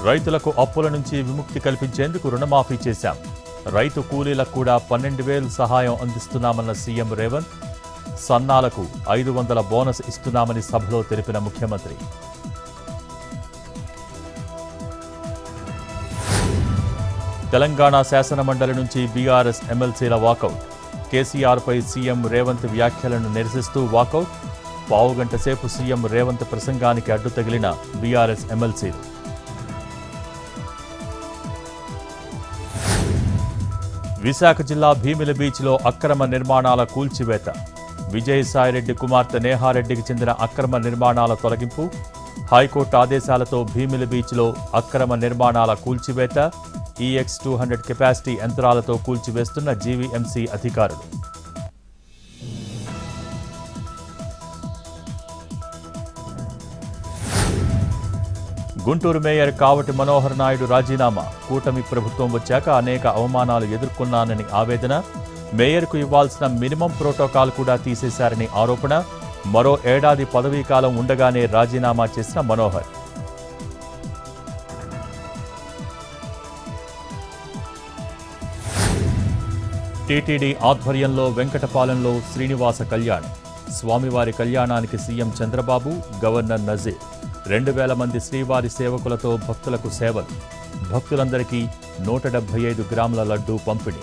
రైతులకు అప్పుల నుంచి విముక్తి కల్పించేందుకు రుణమాఫీ చేశాం. రైతు కూలీలకు కూడా 12,000 సహాయం అందిస్తున్నామన్న సీఎం రేవంత్. సన్నాలకు 500 బోనస్ ఇస్తున్నామని సభలో తెలిపిన ముఖ్యమంత్రి. తెలంగాణ శాసనమండలి నుంచి బీఆర్ఎస్ ఎమ్మెల్సీల వాకౌట్. కేసీఆర్పై సీఎం రేవంత్ వ్యాఖ్యలను నిరసిస్తూ వాకౌట్. పావుగంట సేపు సీఎం రేవంత్ ప్రసంగానికి అడ్డు తగిలిన బీఆర్ఎస్ ఎమ్మెల్సీలు. విశాఖ జిల్లా భీమిలి బీచ్లో అక్రమ నిర్మాణాల కూల్చివేత. విజయసాయిరెడ్డి కుమార్తె నేహారెడ్డికి చెందిన అక్రమ నిర్మాణాల తొలగింపు. హైకోర్టు ఆదేశాలతో భీమిలి బీచ్లో అక్రమ నిర్మాణాల కూల్చివేత. EX200 కెపాసిటీ యంత్రాలతో కూల్చివేస్తున్న జీవీఎంసీ అధికారులు. గుంటూరు మేయర్ కావటి మనోహర్ నాయుడు రాజీనామా. కూటమి ప్రభుత్వం వచ్చాక అనేక అవమానాలు ఎదుర్కొన్నానని ఆవేదన. మేయర్కు ఇవ్వాల్సిన మినిమం ప్రోటోకాల్ కూడా తీసేశారని ఆరోపణ. మరో ఏడాది పదవీకాలం ఉండగానే రాజీనామా చేసిన మనోహర్. టీటీడీ ఆధ్వర్యంలో వెంకటపాలెంలో శ్రీనివాస కళ్యాణం. స్వామివారి కళ్యాణానికి సీఎం చంద్రబాబు, గవర్నర్ నజీర్. 2,000 మంది శ్రీవారి సేవకులతో భక్తులకు సేవలు. భక్తులందరికీ 175 గ్రాముల లడ్డూ పంపిణీ.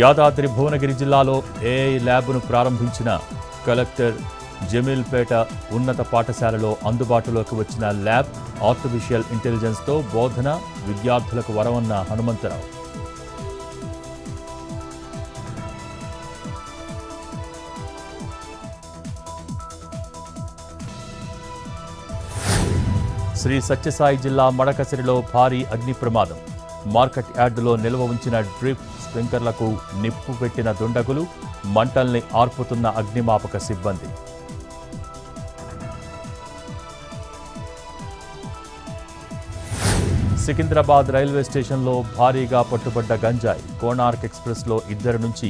యాదాద్రి భువనగిరి జిల్లాలో ఏఐ ల్యాబ్ను ప్రారంభించిన కలెక్టర్. జమీల్పేట ఉన్నత పాఠశాలలో అందుబాటులోకి వచ్చిన ల్యాబ్ ఆర్టిఫిషియల్ ఇంటెలిజెన్స్తో బోధన. విద్యార్థులకు వరమన్న హనుమంతరావు. శ్రీ సత్యసాయి జిల్లా మడకసిరిలో భారీ అగ్ని ప్రమాదం. మార్కెట్ యార్డులో నిల్వ ఉంచిన డ్రిప్ స్ప్రింక్లర్లకు నిప్పు పెట్టిన దుండగులు. మంటల్ని ఆర్పుతున్న అగ్నిమాపక సిబ్బంది. సికింద్రాబాద్ రైల్వే స్టేషన్లో భారీగా పట్టుబడ్డ గంజాయి. కోనార్క్ ఎక్స్ప్రెస్లో 2 నుంచి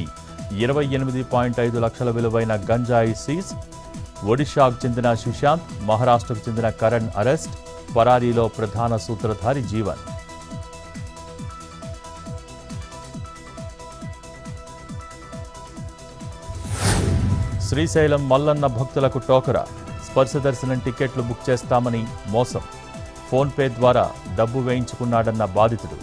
28.5 లక్షల విలువైన గంజాయి సీజ్. ఒడిషాకు చెందిన సుశాంత్, మహారాష్ట్రకు చెందిన కరణ్ అరెస్ట్. పరారీలో ప్రధాన సూత్రధారి జీవన్. శ్రీశైలం మల్లన్న భక్తులకు టోకరా. స్పర్శ దర్శనం టికెట్లు బుక్ చేస్తామని మోసం. ఫోన్పే ద్వారా డబ్బు వేయించుకున్నాడన్న బాధితుడు.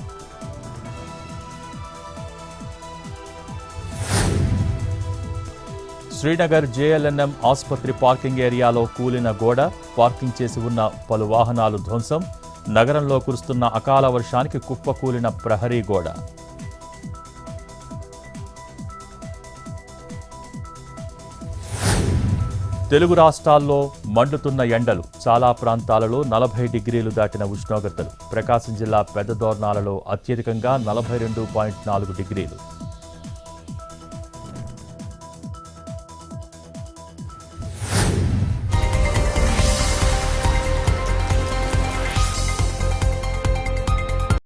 శ్రీనగర్ JLNM ఆసుపత్రి పార్కింగ్ ఏరియాలో కూలిన గోడ. పార్కింగ్ చేసి ఉన్న పలు వాహనాలు ధ్వంసం. నగరంలో కురుస్తున్న అకాల వర్షానికి కుప్పకూలిన ప్రహరీ గోడ. తెలుగు రాష్ట్రాల్లో మండుతున్న ఎండలు. చాలా ప్రాంతాలలో 40 డిగ్రీలు దాటిన ఉష్ణోగ్రతలు. ప్రకాశం జిల్లా పెద్దదోర్నాలలో అత్యధికంగా 42.4 డిగ్రీలు.